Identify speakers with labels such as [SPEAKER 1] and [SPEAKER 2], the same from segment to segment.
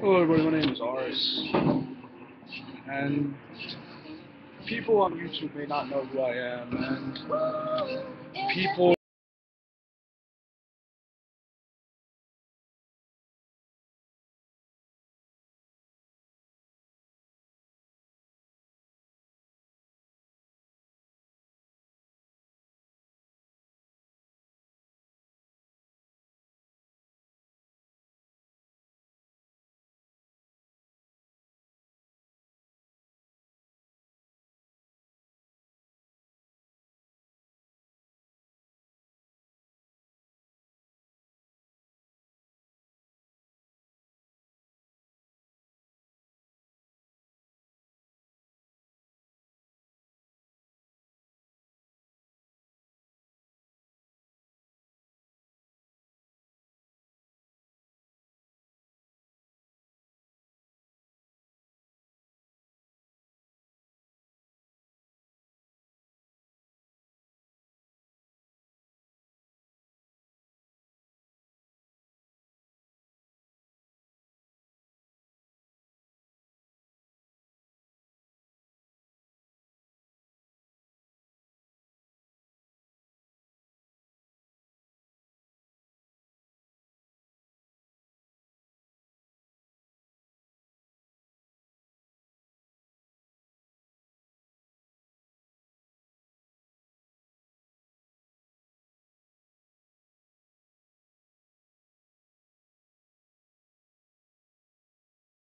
[SPEAKER 1] Hello everybody, my name is Aris, and people on YouTube may not know who I am, and people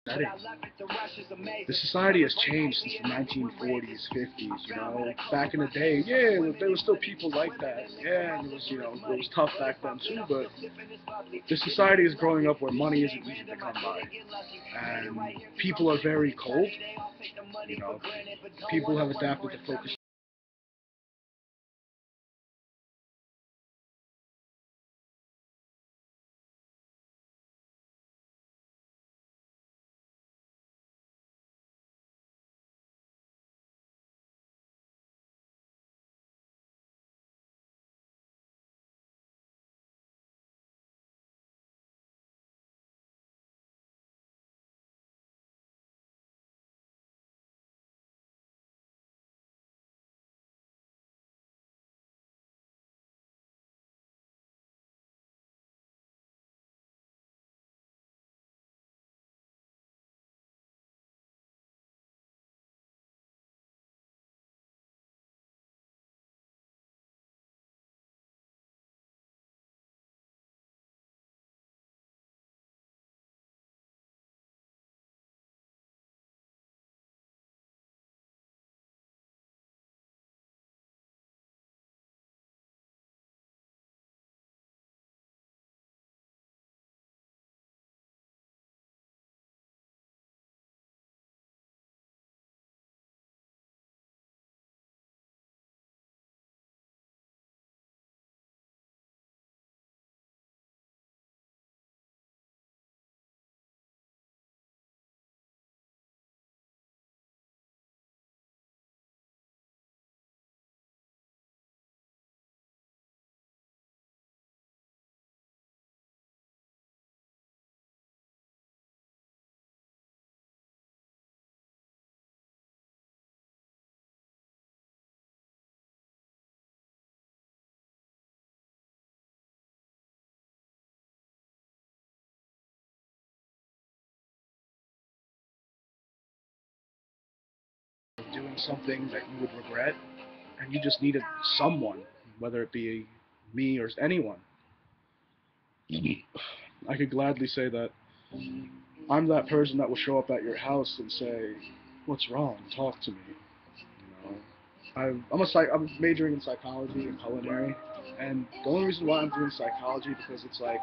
[SPEAKER 1] the society has changed since the 1940s, 50s. Back in the day, yeah, there was still people like that. Yeah, and it was tough back then too. But the society is growing up where money isn't easy to come by, and people are very cold. You know, people have adapted to focus. Doing something that you would regret, and you just needed someone, whether it be me or anyone. I could gladly say that I'm that person that will show up at your house and say, "What's wrong? Talk to me." You know, I'm majoring in psychology and culinary, and the only reason why I'm doing psychology because it's like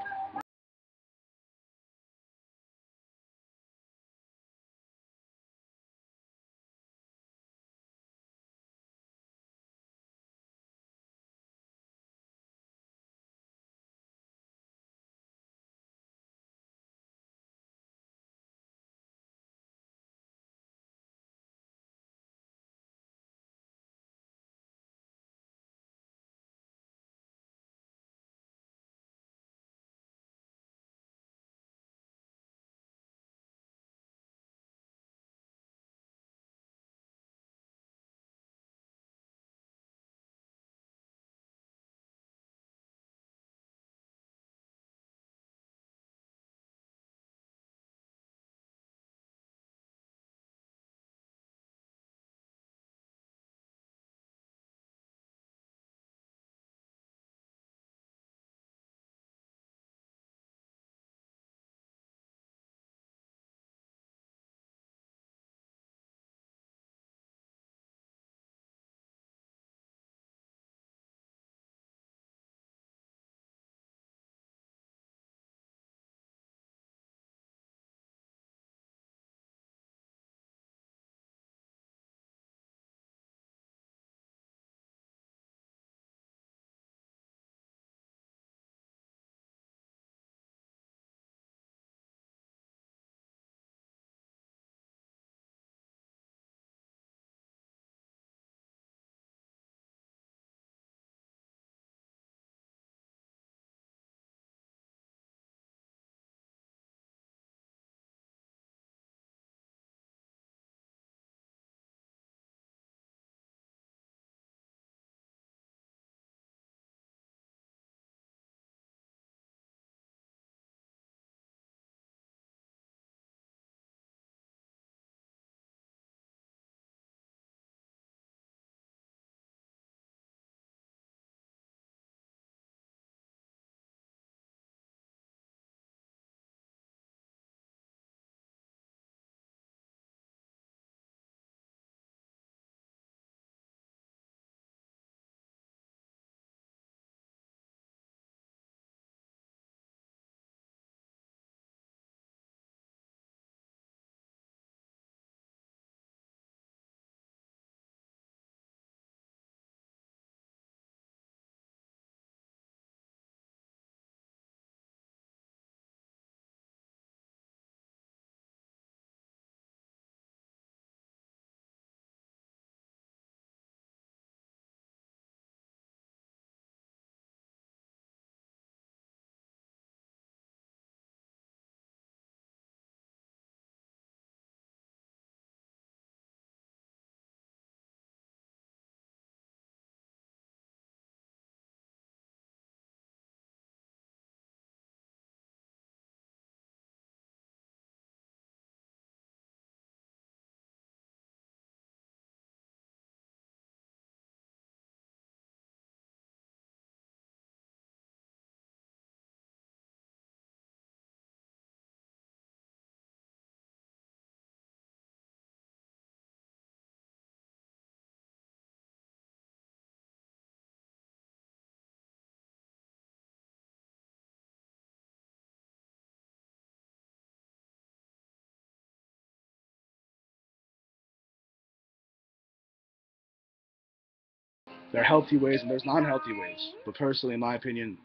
[SPEAKER 1] There are healthy ways and there's non-healthy ways. But personally, in my opinion,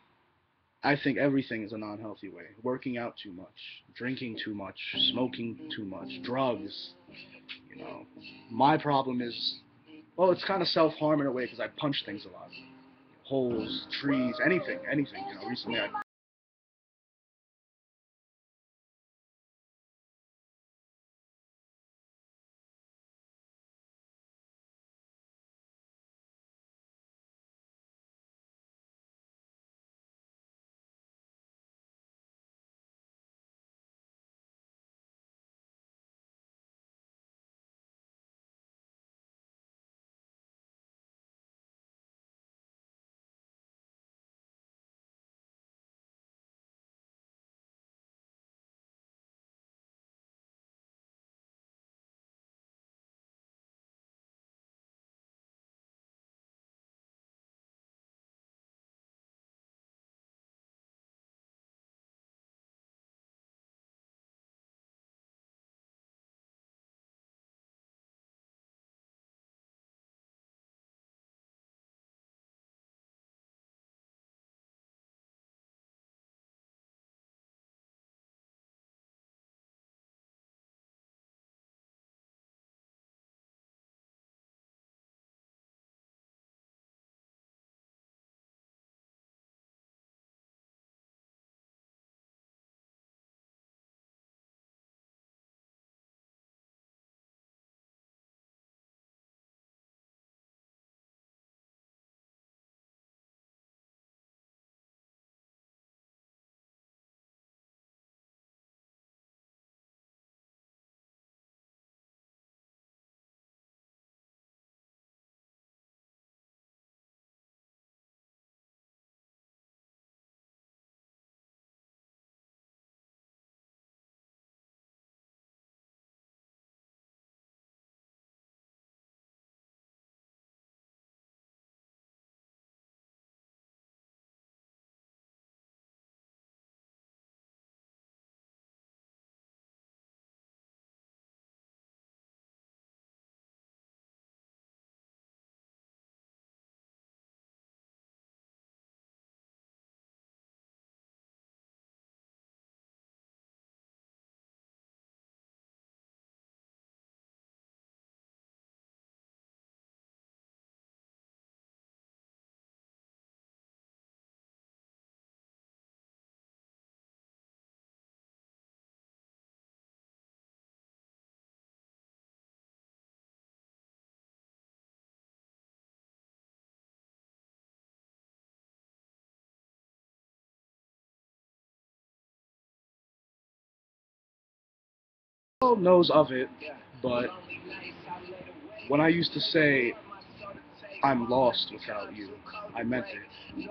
[SPEAKER 1] I think everything is a non-healthy way. Working out too much, drinking too much, smoking too much, drugs. You know, my problem is, well, it's kind of self-harm in a way because I punch things a lot. Holes, trees, anything, anything. You know, recently I knows of it, but when I used to say I'm lost without you, I meant it.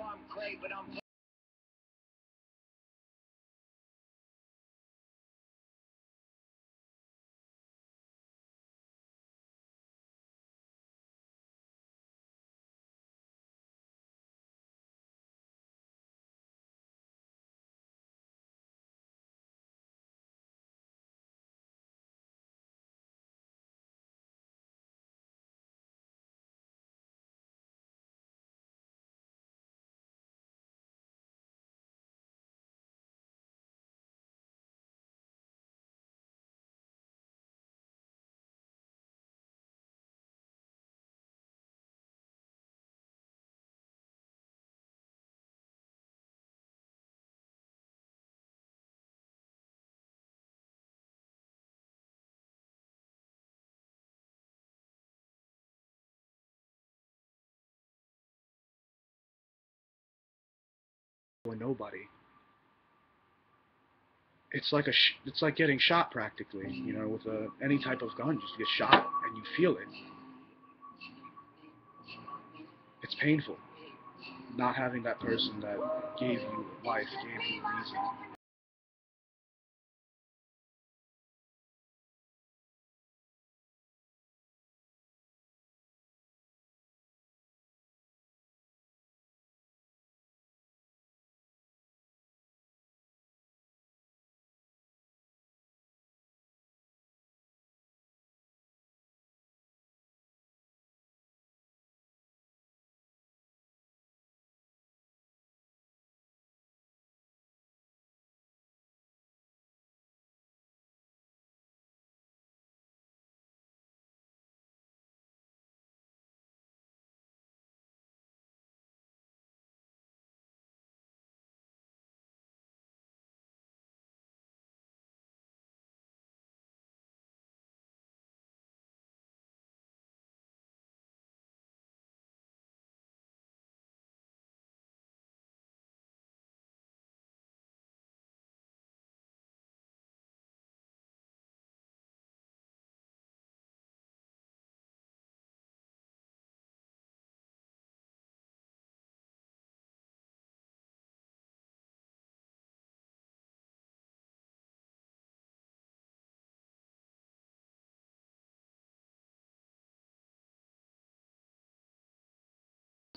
[SPEAKER 1] Or nobody. It's like it's like getting shot practically. You know, with any type of gun, just get shot and you feel it. It's painful not having that person that gave you life, gave you reason.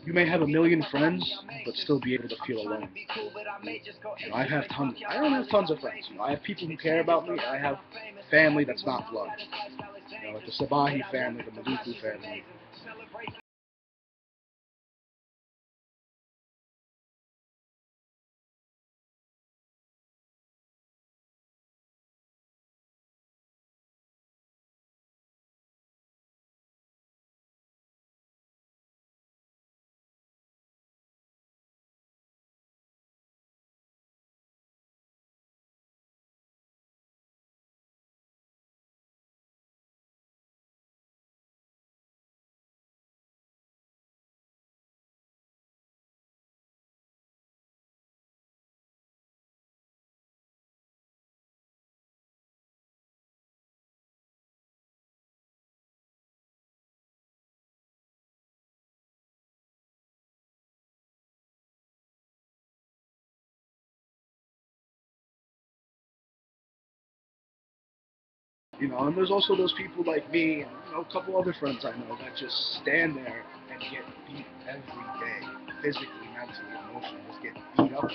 [SPEAKER 1] You may have a million friends, but still be able to feel alone. You know, I have tons. I don't have tons of friends. You know, I have people who care about me. I have family that's not blood. You know, like the Sabahi family, the Maluku family. You know, and there's also those people like me and you know, a couple other friends I know that just stand there and get beat every day, physically, mentally, emotionally, just get beat up.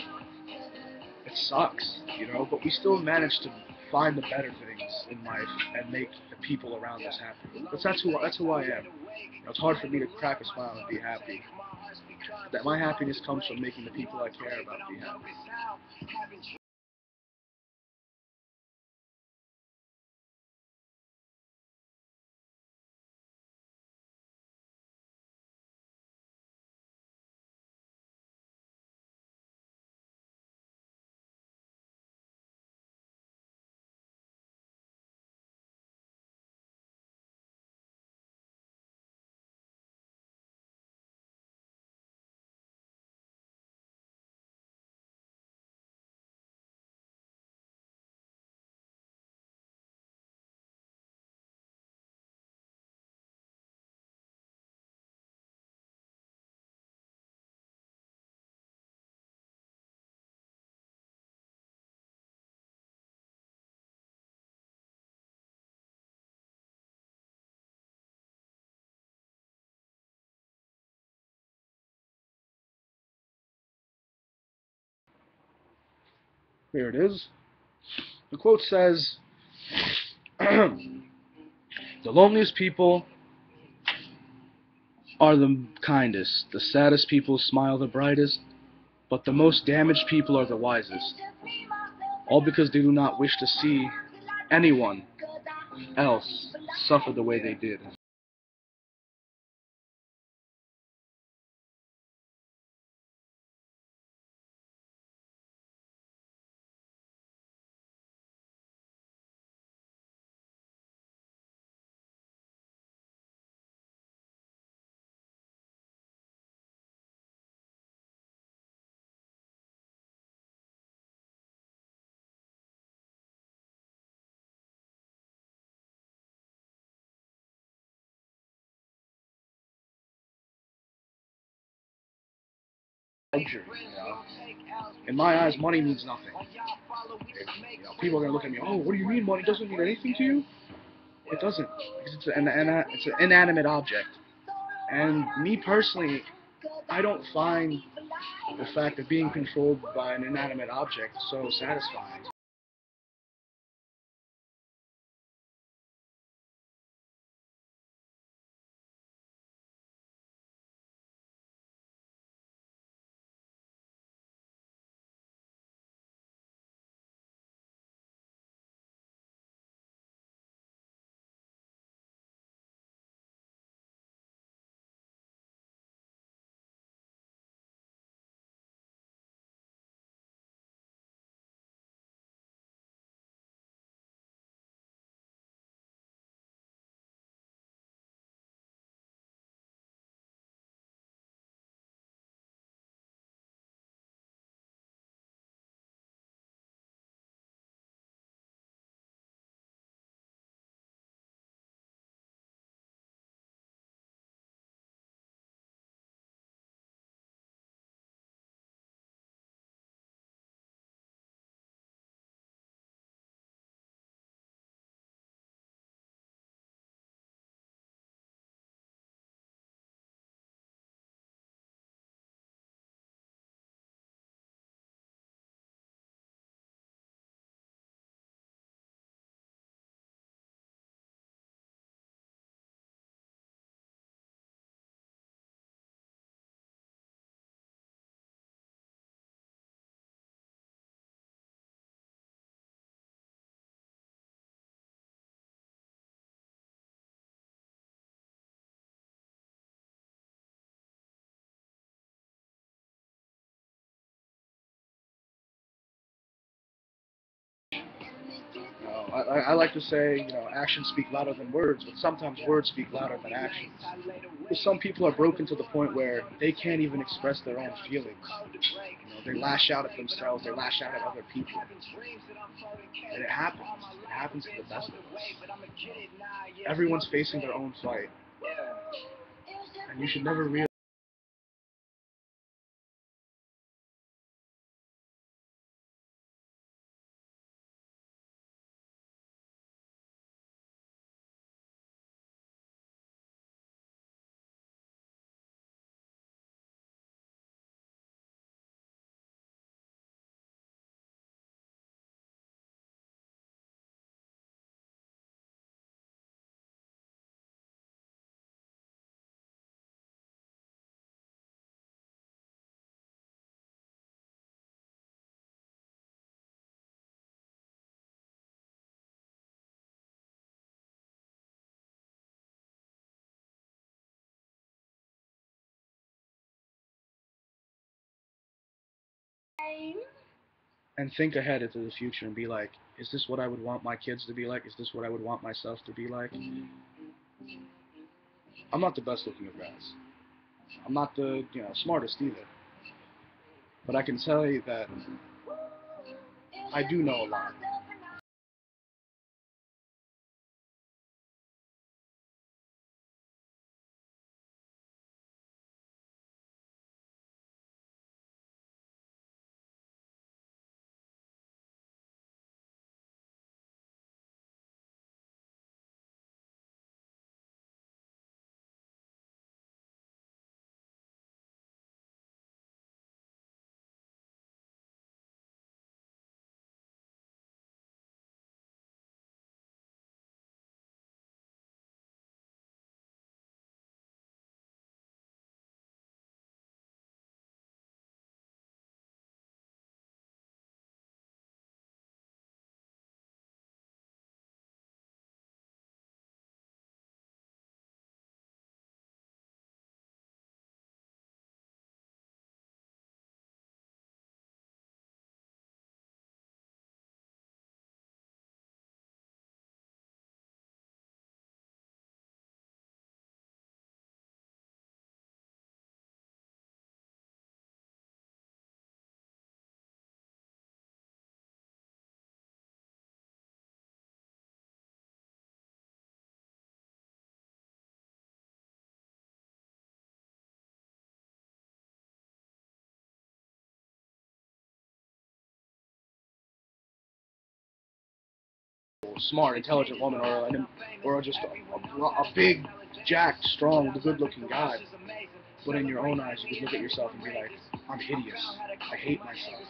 [SPEAKER 1] It sucks, you know, but we still manage to find the better things in life and make the people around us happy. That's who I am. You know, it's hard for me to crack a smile and be happy. That my happiness comes from making the people I care about be happy. Here it is. The quote says, "The loneliest people are the kindest, the saddest people smile the brightest, but the most damaged people are the wisest, all because they do not wish to see anyone else suffer the way they did." Luxury, you know. In my eyes, money means nothing. You know, people are gonna look at me. Oh, what do you mean money doesn't mean anything to you? It doesn't, because it's an inanimate object. And me personally, I don't find the fact of being controlled by an inanimate object so satisfying. I like to say, actions speak louder than words, but sometimes words speak louder than actions. Because some people are broken to the point where they can't even express their own feelings. They lash out at themselves, they lash out at other people. And it happens. It happens to the best of us. Everyone's facing their own fight. And you should never realize. And think ahead into the future and be like, is this what I would want my kids to be like? Is this what I would want myself to be like? I'm not the best looking of guys. I'm not the smartest either. But I can tell you that I do know a lot. Smart, intelligent woman, or just a big, jacked, strong, good-looking guy. But in your own eyes, you could look at yourself and be like, I'm hideous. I hate myself.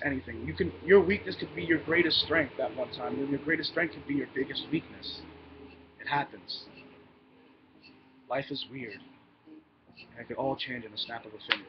[SPEAKER 1] anything. Your weakness could be your greatest strength at one time, and your greatest strength could be your biggest weakness. It happens. Life is weird, and it could all change in a snap of a finger.